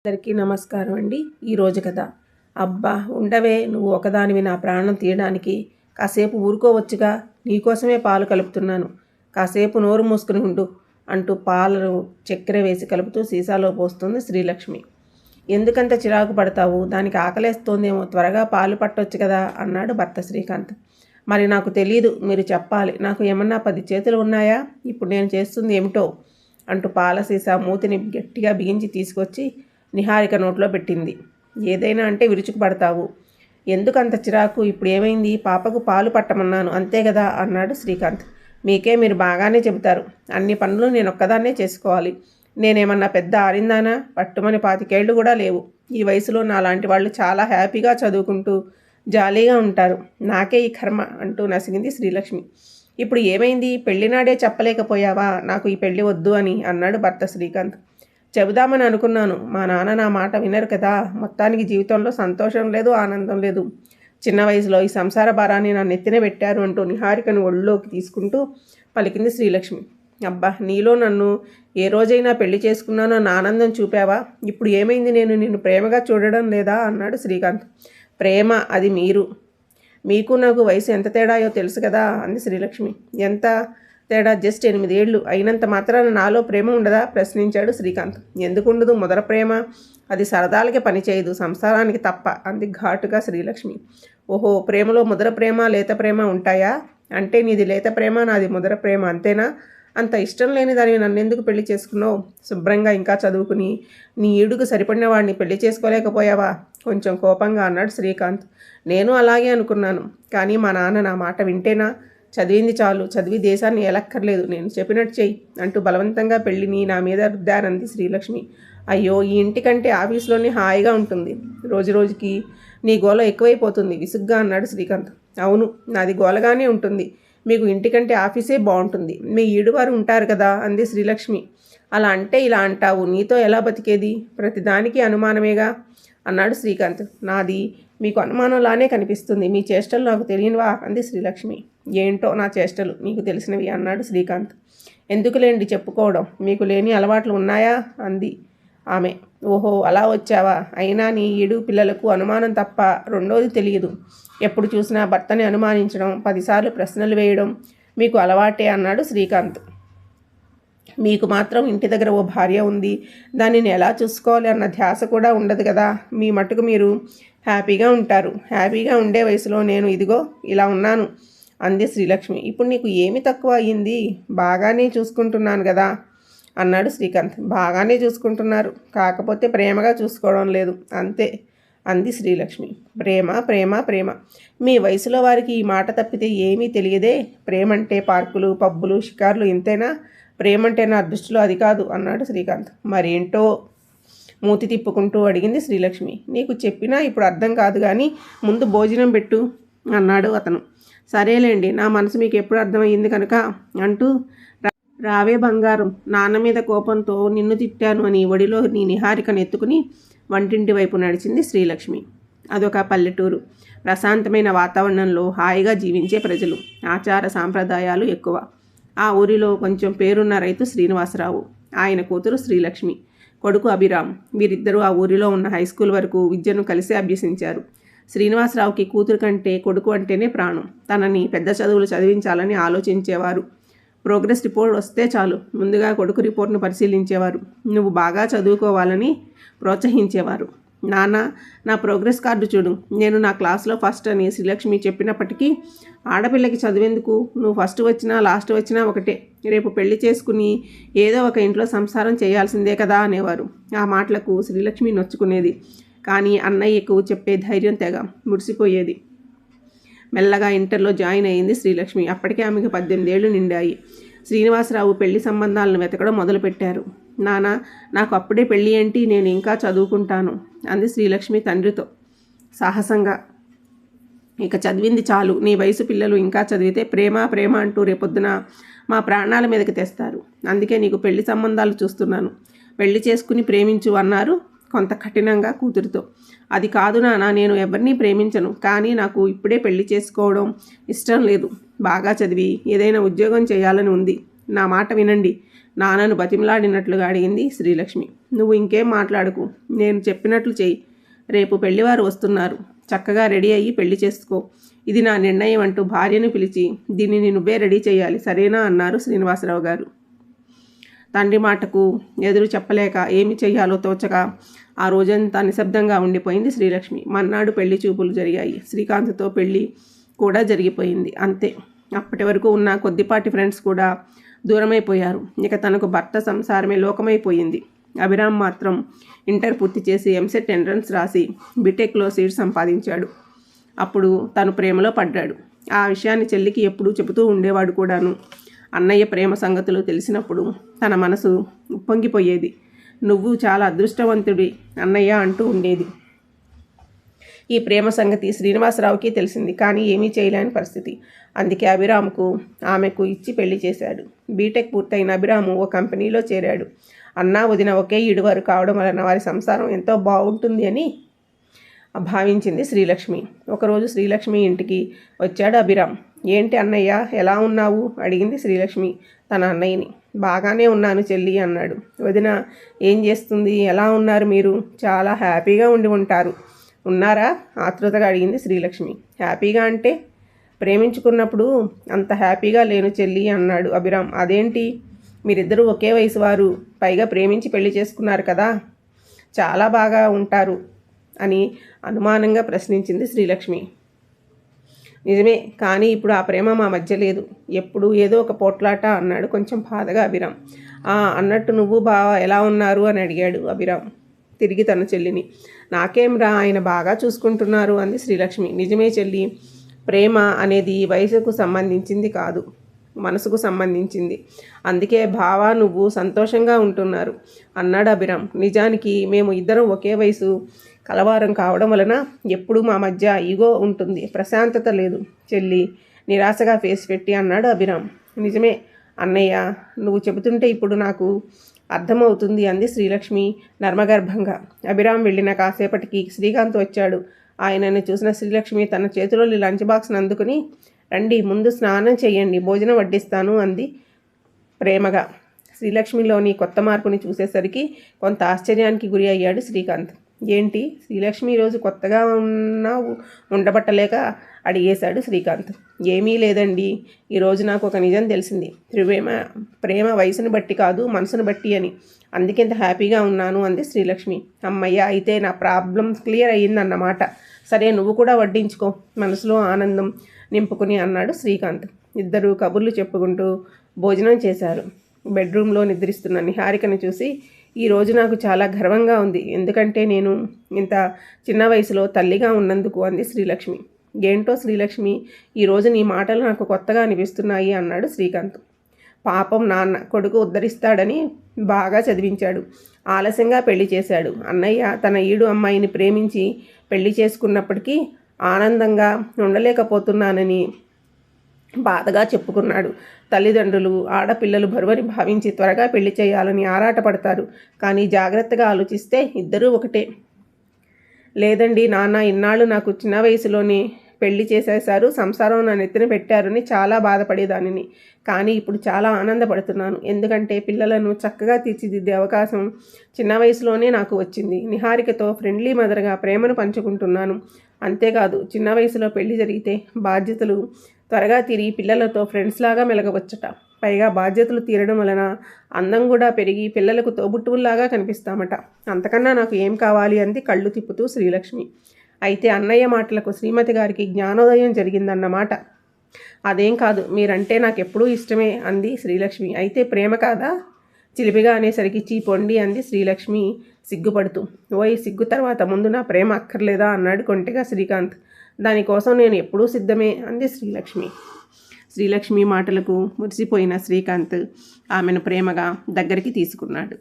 అందరికీ నమస్కారం అండి. ఈరోజు కథ. అబ్బా ఉండవే, నువ్వు ఒకదానివి నా ప్రాణం తీయడానికి. కాసేపు ఊరుకోవచ్చుగా, నీకోసమే పాలు కలుపుతున్నాను, కాసేపు నోరు మూసుకుని ఉండు అంటూ పాలను చక్కెర వేసి కలుపుతూ సీసాలో పోస్తుంది శ్రీలక్ష్మి. ఎందుకంత చిరాకు పడతావు, దానికి ఆకలేస్తోందేమో, త్వరగా పాలు పట్టొచ్చు కదా అన్నాడు భర్త శ్రీకాంత్. మరి నాకు తెలీదు, మీరు చెప్పాలి. నాకు ఏమన్నా 10 చేతులు ఉన్నాయా? ఇప్పుడు నేను చేస్తుంది ఏమిటో అంటూ పాల సీసా మూతిని గట్టిగా బిగించి తీసుకొచ్చి నిహారిక నోట్లో పెట్టింది. ఏదైనా అంటే విరుచుకుపడతావు, ఎందుకంత చిరాకు? ఇప్పుడు ఏమైంది? పాపకు పాలు పట్టమన్నాను అంతే కదా అన్నాడు శ్రీకాంత్. మీకే మీరు బాగానే చెబుతారు. అన్ని పనులు నేను ఒక్కదాన్నే చేసుకోవాలి. నేనేమన్నా పెద్ద ఆరిందానా? పట్టుమని 25 ఏళ్ళు కూడా లేవు. ఈ వయసులో నాలాంటి వాళ్ళు చాలా హ్యాపీగా చదువుకుంటూ జాలీగా ఉంటారు. నాకే ఈ కర్మ అంటూ నసిగింది శ్రీలక్ష్మి. ఇప్పుడు ఏమైంది? పెళ్లినాడే చెప్పలేకపోయావా నాకు ఈ పెళ్లి వద్దు అని అన్నాడు భర్త శ్రీకాంత్. చెబుదామని అనుకున్నాను, మా నాన్న నా మాట వినరు కదా. మొత్తానికి జీవితంలో సంతోషం లేదు, ఆనందం లేదు. చిన్న వయసులో ఈ సంసార భారాన్ని నా నెత్తిన పెట్టారు అంటూ నిహారికను ఒళ్ళోకి తీసుకుంటూ పలికింది శ్రీలక్ష్మి. అబ్బా, నీలో నన్ను ఏ రోజైనా పెళ్లి చేసుకున్నానో నా ఆనందం చూపావా? ఇప్పుడు ఏమైంది? నేను నిన్ను ప్రేమగా చూడడం లేదా అన్నాడు శ్రీకాంత్. ప్రేమ అది మీరు. మీకు నాకు వయసు ఎంత తేడాయో తెలుసు కదా అంది శ్రీలక్ష్మి. ఎంత తేడా? జస్ట్ 8 ఏళ్ళు. అయినంత మాత్రాన నాలో ప్రేమ ఉండదా ప్రశ్నించాడు శ్రీకాంత్. ఎందుకు ఉండదు? మొదల ప్రేమ అది సరదాలకి పనిచేయదు, సంసారానికి తప్ప అంది ఘాటుగా శ్రీలక్ష్మి. ఓహో, ప్రేమలో ముదర ప్రేమ లేత ప్రేమ ఉంటాయా? అంటే నీది లేత ప్రేమ, నాది ముదర ప్రేమ అంతేనా? అంత ఇష్టం లేని దాన్ని నన్నెందుకు పెళ్లి చేసుకున్నావు? శుభ్రంగా ఇంకా చదువుకుని నీ ఈడుకు సరిపడిన వాడిని పెళ్లి చేసుకోలేకపోయావా? కొంచెం కోపంగా అన్నాడు శ్రీకాంత్. నేను అలాగే అనుకున్నాను, కానీ మా నాన్న నా మాట వింటేనా? చదివింది చాలు, చదివి దేశాన్ని ఎలక్కర్లేదు, నేను చెప్పినట్టు చెయ్యి అంటూ బలవంతంగా పెళ్లిని నా మీద రుద్దారంది శ్రీలక్ష్మి. అయ్యో, ఈ ఇంటికంటే ఆఫీస్లోనే హాయిగా ఉంటుంది. రోజు రోజుకి నీ గోల ఎక్కువైపోతుంది విసుగ్గా అన్నాడు శ్రీకాంత్. అవును, నాది గోలగానే ఉంటుంది. మీకు ఇంటికంటే ఆఫీసే బాగుంటుంది. మీ ఈడువారు ఉంటారు కదా అంది శ్రీలక్ష్మి. అలా అంటే ఇలా అంటావు, నీతో ఎలా బతికేది? ప్రతిదానికి అనుమానమేగా అన్నాడు శ్రీకాంత్. నాది మీకు అనుమానంలానే కనిపిస్తుంది, మీ చేష్టలు నాకు తెలియనివా అంది శ్రీలక్ష్మి. ఏంటో నా చేష్టలు నీకు తెలిసినవి అన్నాడు శ్రీకాంత్. ఎందుకులేండి చెప్పుకోవడం, మీకు లేని అలవాట్లు ఉన్నాయా అంది ఆమె. ఓహో, అలా వచ్చావా? అయినా నీ ఈడు పిల్లలకు అనుమానం తప్ప రెండోది తెలియదు. ఎప్పుడు చూసినా భర్తని అనుమానించడం, 10 సార్లు ప్రశ్నలు వేయడం మీకు అలవాటే అన్నాడు శ్రీకాంత్. మీకు మాత్రం ఇంటి దగ్గర ఓ భార్య ఉంది, దానిని ఎలా చూసుకోవాలి అన్న ధ్యాస కూడా ఉండదు కదా. మీ మటుకు మీరు హ్యాపీగా ఉంటారు. హ్యాపీగా ఉండే వయసులో నేను ఇదిగో ఇలా ఉన్నాను అంది శ్రీలక్ష్మి. ఇప్పుడు నీకు ఏమి తక్కువ అయ్యింది? బాగానే చూసుకుంటున్నాను కదా అన్నాడు శ్రీకాంత్. బాగానే చూసుకుంటున్నారు, కాకపోతే ప్రేమగా చూసుకోవడం లేదు అంతే అంది శ్రీలక్ష్మి. ప్రేమ ప్రేమ ప్రేమ, మీ వయసులో వారికి ఈ మాట తప్పితే ఏమీ తెలియదే. ప్రేమంటే పార్కులు, పబ్బులు, షికార్లు ఇంతేనా? ప్రేమంటే నా దృష్టిలో అది కాదు అన్నాడు శ్రీకాంత్. మరేంటో మూతి తిప్పుకుంటూ అడిగింది శ్రీలక్ష్మి. నీకు చెప్పినా ఇప్పుడు అర్థం కాదు, కానీ ముందు భోజనం పెట్టు అన్నాడు అతను. సరేలేండి, నా మనసు మీకు ఎప్పుడు అర్థమయ్యింది కనుక అంటూ రావే బంగారం, నాన్న మీద కోపంతో నిన్ను తిట్టాను అని ఒడిలో నీ నిహారికను ఎత్తుకుని వంటింటి వైపు నడిచింది శ్రీలక్ష్మి. అదొక పల్లెటూరు. ప్రశాంతమైన వాతావరణంలో హాయిగా జీవించే ప్రజలు. ఆచార సాంప్రదాయాలు ఎక్కువ. ఆ ఊరిలో కొంచెం పేరున్న రైతు శ్రీనివాసరావు, ఆయన కూతురు శ్రీలక్ష్మి, కొడుకు అభిరామ్. వీరిద్దరూ ఆ ఊరిలో ఉన్న హై స్కూల్ వరకు విద్యను కలిసి అభ్యసించారు. శ్రీనివాసరావుకి కూతురు కంటే కొడుకు అంటేనే ప్రాణం. తనని పెద్ద చదువులు చదివించాలని ఆలోచించేవారు. ప్రోగ్రెస్ రిపోర్ట్ వస్తే చాలు ముందుగా కొడుకు రిపోర్ట్ను పరిశీలించేవారు. నువ్వు బాగా చదువుకోవాలని ప్రోత్సహించేవారు. నాన్న, నా ప్రోగ్రెస్ కార్డు చూడు, నేను నా క్లాస్లో ఫస్ట్ అని శ్రీలక్ష్మి చెప్పినప్పటికీ ఆడపిల్లకి చదివేందుకు నువ్వు ఫస్ట్ వచ్చినా లాస్ట్ వచ్చినా ఒకటే. రేపు పెళ్లి చేసుకుని ఏదో ఒక ఇంట్లో సంసారం చేయాల్సిందే కదా అనేవారు. ఆ మాటలకు శ్రీలక్ష్మి నొచ్చుకునేది, కానీ అన్నయ్యకు చెప్పే ధైర్యం తెగ మురిసిపోయేది. మెల్లగా ఇంటర్లో జాయిన్ అయ్యింది శ్రీలక్ష్మి. అప్పటికే ఆమెకు 18 ఏళ్ళు నిండాయి. శ్రీనివాసరావు పెళ్లి సంబంధాలను వెతకడం మొదలుపెట్టారు. నాన్న, నాకు అప్పుడే పెళ్ళి ఏంటి, నేను ఇంకా చదువుకుంటాను అంది శ్రీలక్ష్మి తండ్రితో సాహసంగా. ఇక చదివింది చాలు, నీ వయసు పిల్లలు ఇంకా చదివితే ప్రేమ ప్రేమ అంటూ రేపొద్దున మా ప్రాణాల మీదకి తెస్తారు. అందుకే నీకు పెళ్లి సంబంధాలు చూస్తున్నాను. పెళ్లి చేసుకుని ప్రేమించు అన్నారు కొంత కఠినంగా కూతురితో. అది కాదు నాన్న, నేను ఎవరినీ ప్రేమించను, కానీ నాకు ఇప్పుడే పెళ్లి చేసుకోవడం ఇష్టం లేదు. బాగా చదివి ఏదైనా ఉద్యోగం చేయాలని ఉంది. నా మాట వినండి నాన్నను బతిమలాడినట్లుగా అడిగింది శ్రీలక్ష్మి. నువ్వు ఇంకేం మాట్లాడుకు, నేను చెప్పినట్లు చెయ్యి. రేపు పెళ్లివారు వస్తున్నారు, చక్కగా రెడీ అయ్యి పెళ్లి చేసుకో. ఇది నా నిర్ణయం అంటూ భార్యను పిలిచి, దీనిని నువ్వే రెడీ చేయాలి, సరేనా అన్నారు శ్రీనివాసరావు గారు. తండ్రి మాటకు ఎదురు చెప్పలేక ఏమి చెయ్యాలో తోచక ఆ రోజంతా నిశ్శబ్దంగా ఉండిపోయింది శ్రీలక్ష్మి. మర్నాడు పెళ్లి చూపులు జరిగాయి. శ్రీకాంత్తో పెళ్లి కూడా జరిగిపోయింది. అంతే. అప్పటి వరకు ఉన్న కొద్దిపాటి ఫ్రెండ్స్ కూడా దూరమైపోయారు. ఇక తనకు భర్త సంసారమే లోకమైపోయింది. అభిరామ్ మాత్రం ఇంటర్ పూర్తి చేసి ఎంసెట్ ఎంట్రన్స్ రాసి బీటెక్లో సీట్ సంపాదించాడు. అప్పుడు తను ప్రేమలో పడ్డాడు. ఆ విషయాన్ని చెల్లికి ఎప్పుడూ చెబుతూ ఉండేవాడు కూడాను. అన్నయ్య ప్రేమ సంగతులు తెలిసినప్పుడు తన మనసు ఉప్పొంగిపోయేది. నువ్వు చాలా అదృష్టవంతుడి అన్నయ్య అంటూ ఉండేది. ఈ ప్రేమ సంగతి శ్రీనివాసరావుకి తెలిసింది, కానీ ఏమీ చేయలేని పరిస్థితి. అందుకే అభిరామ్కు ఆమెకు ఇచ్చి పెళ్లి చేశాడు. బీటెక్ పూర్తయిన అభిరాము ఓ కంపెనీలో చేరాడు. అన్నా వదిన ఒకే ఈడువారు కావడం వలన వారి సంసారం ఎంతో బాగుంటుంది అని భావించింది శ్రీలక్ష్మి. ఒకరోజు శ్రీలక్ష్మి ఇంటికి వచ్చాడు అభిరామ్. ఏంటి అన్నయ్య, ఎలా ఉన్నావు అడిగింది శ్రీలక్ష్మి తన అన్నయ్యని. బాగానే ఉన్నాను చెల్లి అన్నాడు. వదిన ఏం చేస్తుంది, ఎలా ఉన్నారు మీరు? చాలా హ్యాపీగా ఉండి ఉంటారు. ఉన్నారా ఆతృతగా అడిగింది శ్రీలక్ష్మి. హ్యాపీగా అంటే ప్రేమించుకున్నప్పుడు అంత హ్యాపీగా లేను చెల్లి అన్నాడు అభిరామ్. అదేంటి, మీరిద్దరూ ఒకే వయసు వారు, పైగా ప్రేమించి పెళ్లి చేసుకున్నారు కదా, చాలా బాగా ఉంటారు అని అనుమానంగా ప్రశ్నించింది శ్రీలక్ష్మి. నిజమే, కానీ ఇప్పుడు ఆ ప్రేమ మా మధ్య లేదు, ఎప్పుడు ఏదో ఒక పోట్లాట అన్నాడు కొంచెం బాధగా అభిరామ్. అన్నట్టు నువ్వు బావా ఎలా ఉన్నారు అని అడిగాడు అభిరామ్ తిరిగి తన చెల్లిని. నాకేం రా, ఆయన బాగా చూసుకుంటున్నారు అంది శ్రీలక్ష్మి. నిజమే చెల్లి, ప్రేమ అనేది వయసుకు సంబంధించింది కాదు, మనసుకు సంబంధించింది. అందుకే బావా నువ్వు సంతోషంగా ఉంటున్నారు అన్నాడు అభిరామ్. నిజానికి మేము ఇద్దరం ఒకే వయసు కలవారం కావడం వలన ఎప్పుడూ మా మధ్య ఈగో ఉంటుంది, ప్రశాంతత లేదు చెల్లి నిరాశగా ఫేస్ పెట్టి అన్నాడు అభిరామ్. నిజమే అన్నయ్య, నువ్వు చెబుతుంటే ఇప్పుడు నాకు అర్థమవుతుంది అంది శ్రీలక్ష్మి నర్మగర్భంగా. అభిరామ్ వెళ్ళిన కాసేపటికి శ్రీకాంత్ వచ్చాడు. ఆయనను చూసిన శ్రీలక్ష్మి తన చేతిలోని లంచ్ బాక్స్ను అందుకుని, రండి ముందు స్నానం చేయండి, భోజనం వడ్డిస్తాను అంది ప్రేమగా. శ్రీలక్ష్మిలోని కొత్త మార్పుని చూసేసరికి కొంత ఆశ్చర్యానికి గురి అయ్యాడు శ్రీకాంత్. ఏంటి శ్రీలక్ష్మి ఈరోజు కొత్తగా ఉండబట్టలేక అడిగేశాడు శ్రీకాంత్. ఏమీ లేదండి, ఈరోజు నాకు ఒక నిజం తెలిసింది. ప్రేమ వయసును బట్టి కాదు, మనసును బట్టి అని, అందుకెంత హ్యాపీగా ఉన్నాను అంది శ్రీలక్ష్మి. అమ్మయ్య, అయితే నా ప్రాబ్లం క్లియర్ అయ్యిందన్నమాట. సరే నువ్వు కూడా వడ్డించుకో, మనసులో ఆనందం నింపుకుని అన్నాడు శ్రీకాంత్. ఇద్దరు కబుర్లు చెప్పుకుంటూ భోజనం చేశారు. బెడ్రూమ్లో నిద్రిస్తున్న నిహారికను చూసి, ఈరోజు నాకు చాలా గర్వంగా ఉంది, ఎందుకంటే నేను ఇంత చిన్న వయసులో తల్లిగా ఉన్నందుకు అంది శ్రీలక్ష్మి. ఏంటో శ్రీలక్ష్మి, ఈరోజు నీ మాటలు నాకు కొత్తగా అనిపిస్తున్నాయి అన్నాడు శ్రీకాంత్. పాపం నాన్న కొడుకు ఉద్ధరిస్తాడని బాగా చదివించాడు, ఆలస్యంగా పెళ్లి చేశాడు. అన్నయ్య తన ఈడు అమ్మాయిని ప్రేమించి పెళ్లి చేసుకున్నప్పటికీ ఆనందంగా ఉండలేకపోతున్నానని బాధగా చెప్పుకున్నాడు. తల్లిదండ్రులు ఆడపిల్లలు బరువని భావించి త్వరగా పెళ్లి చేయాలని ఆరాటపడతారు, కానీ జాగ్రత్తగా ఆలోచిస్తే ఇద్దరూ ఒకటే. లేదండి నాన్న, ఇన్నాళ్ళు నాకు చిన్న వయసులోనే పెళ్లి చేసేశారు, సంసారం నా నెత్తిన పెట్టారని చాలా బాధపడేదానిని. కానీ ఇప్పుడు చాలా ఆనందపడుతున్నాను, ఎందుకంటే పిల్లలను చక్కగా తీర్చిదిద్దే అవకాశం చిన్న వయసులోనే నాకు వచ్చింది. నిహారికతో ఫ్రెండ్లీ మదర్గా ప్రేమను పంచుకుంటున్నాను. అంతేకాదు, చిన్న వయసులో పెళ్లి జరిగితే బాధ్యతలు త్వరగా తీరి పిల్లలతో ఫ్రెండ్స్ లాగా మెలగవచ్చట. పైగా బాధ్యతలు తీరడం వలన అందం కూడా పెరిగి పిల్లలకు తోబుట్టువుల్లాగా కనిపిస్తామట. అంతకన్నా నాకు ఏం కావాలి అంది కళ్ళు తిప్పుతూ శ్రీలక్ష్మి. అయితే అన్నయ్య మాటలకు శ్రీమతి గారికి జ్ఞానోదయం జరిగిందన్నమాట. అదేం కాదు, మీరంటే నాకు ఎప్పుడూ ఇష్టమే అంది శ్రీలక్ష్మి. అయితే ప్రేమ కాదా చిలిపిగా అనేసరికి చీపొండి అంది శ్రీలక్ష్మి సిగ్గుపడుతూ. ఓయ్ సిగ్గు తర్వాత ముందు నా ప్రేమ అక్కర్లేదా అన్నాడు కొంటెగా శ్రీకాంత్. దానికోసం నేను ఎప్పుడూ సిద్ధమే అంది శ్రీలక్ష్మి. శ్రీలక్ష్మి మాటలకు మురిసిపోయిన శ్రీకాంత్ ఆమెను ప్రేమగా దగ్గరికి తీసుకున్నాడు.